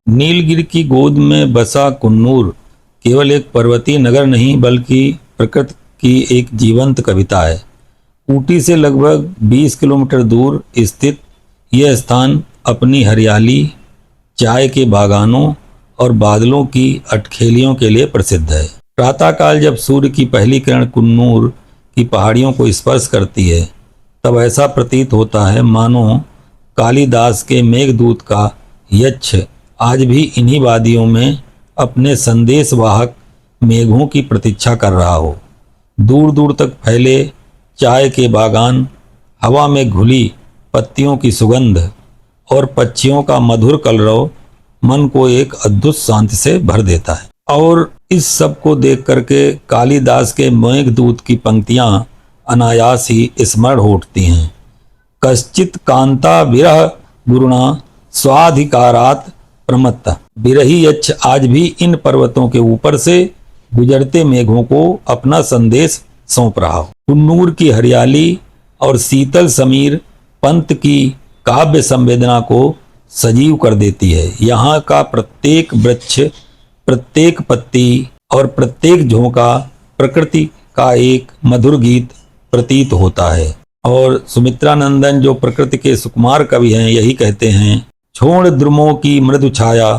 नीलगिरी की गोद में बसा कुन्नूर केवल एक पर्वतीय नगर नहीं बल्कि प्रकृति की एक जीवंत कविता है। ऊटी से लगभग 20 किलोमीटर दूर स्थित यह स्थान अपनी हरियाली, चाय के बागानों और बादलों की अटखेलियों के लिए प्रसिद्ध है। प्रातःकाल जब सूर्य की पहली किरण कुन्नूर की पहाड़ियों को स्पर्श करती है, तब ऐसा प्रतीत होता है मानो कालिदास के मेघदूत का यक्ष आज भी इन्हीं वादियों में अपने संदेशवाहक मेघों की प्रतीक्षा कर रहा हो। दूर दूर तक फैले चाय के बागान, हवा में घुली पत्तियों की सुगंध और पक्षियों का मधुर कलरव मन को एक अद्भुत शांति से भर देता है। और इस सब को देख करके कालिदास के मेघदूत की पंक्तियां अनायास ही स्मरण हो उठती हैं। कश्चित कांता विरह गुरुणा स्वाधिकारात प्रमत्त। विरही यक्ष आज भी इन पर्वतों के ऊपर से गुजरते मेघों को अपना संदेश सौंप रहा हो। कुन्नूर की हरियाली और शीतल समीर पंत की काव्य संवेदना को सजीव कर देती है। यहाँ का प्रत्येक वृक्ष, प्रत्येक पत्ती और प्रत्येक झोंका प्रकृति का एक मधुर गीत प्रतीत होता है। और सुमित्रा नंदन जो प्रकृति के सुकुमार कवि हैं, यही कहते हैं, छोड़ द्रुमों की मृदु छाया,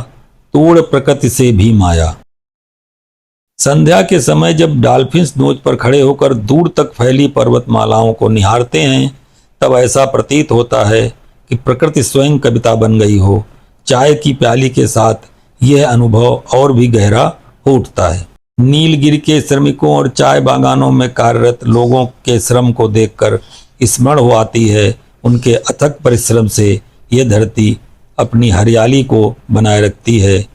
तोड़ प्रकृति से भी माया। संध्या के समय जब डॉल्फिन्स नोच पर खड़े होकर दूर तक फैली पर्वतमालाओं को निहारते हैं, तब ऐसा प्रतीत होता है कि प्रकृति स्वयं कविता बन गई हो। चाय की प्याली के साथ यह अनुभव और भी गहरा हो उठता है। नीलगिरी के श्रमिकों और चाय बागानों में कार्यरत लोगों के श्रम को देखकर स्मरण हो आती है उनके अथक परिश्रम से यह धरती अपनी हरियाली को बनाए रखती है।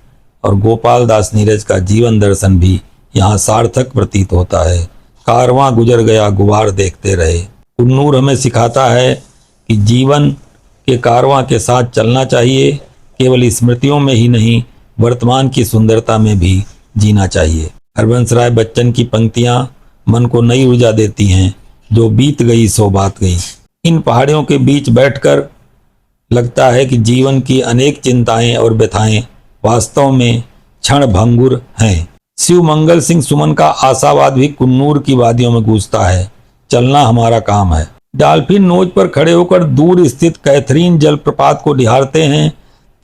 और गोपाल दास नीरज का जीवन दर्शन भी यहाँ सार्थक प्रतीत होता है। कारवां गुजर गया गुबार देखते रहे। कुन्नूर हमें सिखाता है कि जीवन के कारवां के साथ चलना चाहिए। केवल स्मृतियों में ही नहीं, वर्तमान की सुंदरता में भी जीना चाहिए। हरबंस राय बच्चन की पंक्तियां मन को नई ऊर्जा देती हैं। जो बीत गई सो बात गई। इन पहाड़ियों के बीच बैठकर लगता है कि जीवन की अनेक चिंताएं और व्यथाएं वास्तव में क्षण भंगुर हैं। शिव मंगल सिंह सुमन का आशावाद भी कुन्नूर की वादियों में गूंजता है। चलना हमारा काम है। डॉल्फिन नोच पर खड़े होकर दूर स्थित कैथरीन जलप्रपात को निहारते हैं,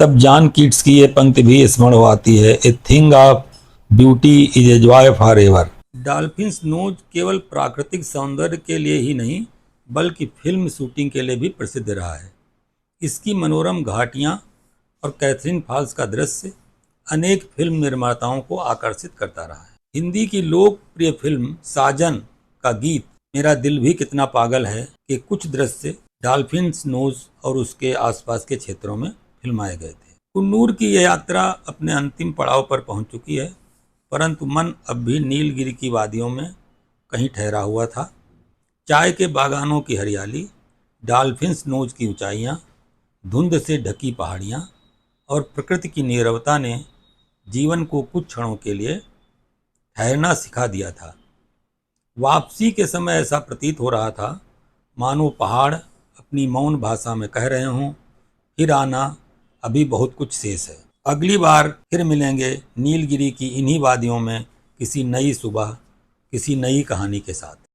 तब जॉन कीट्स की यह पंक्ति भी स्मरण हो आती है, a thing of beauty is a joy for ever. Dolphins नोच केवल प्राकृतिक सौंदर्य के लिए ही नहीं बल्कि फिल्म शूटिंग के लिए भी प्रसिद्ध रहा है। इसकी मनोरम घाटियां और कैथरीन फॉल्स का दृश्य अनेक फिल्म निर्माताओं को आकर्षित करता रहा है। हिंदी की लोकप्रिय फिल्म साजन का गीत मेरा दिल भी कितना पागल है के कुछ दृश्य डॉल्फिन्स नोज और उसके आसपास के क्षेत्रों में फिल्माए गए थे। कुन्नूर की यह यात्रा अपने अंतिम पड़ाव पर पहुंच चुकी है, परंतु मन अब भी नीलगिरी की वादियों में कहीं ठहरा हुआ था। चाय के बागानों की हरियाली, डॉल्फिन्स नोज की ऊंचाइयां, धुंध से ढकी पहाड़ियां और प्रकृति की नीरवता ने जीवन को कुछ क्षणों के लिए ठहरना सिखा दिया था। वापसी के समय ऐसा प्रतीत हो रहा था मानो पहाड़ अपनी मौन भाषा में कह रहे हों, फिर आना, अभी बहुत कुछ शेष है। अगली बार फिर मिलेंगे नीलगिरी की इन्हीं वादियों में किसी नई सुबह, किसी नई कहानी के साथ।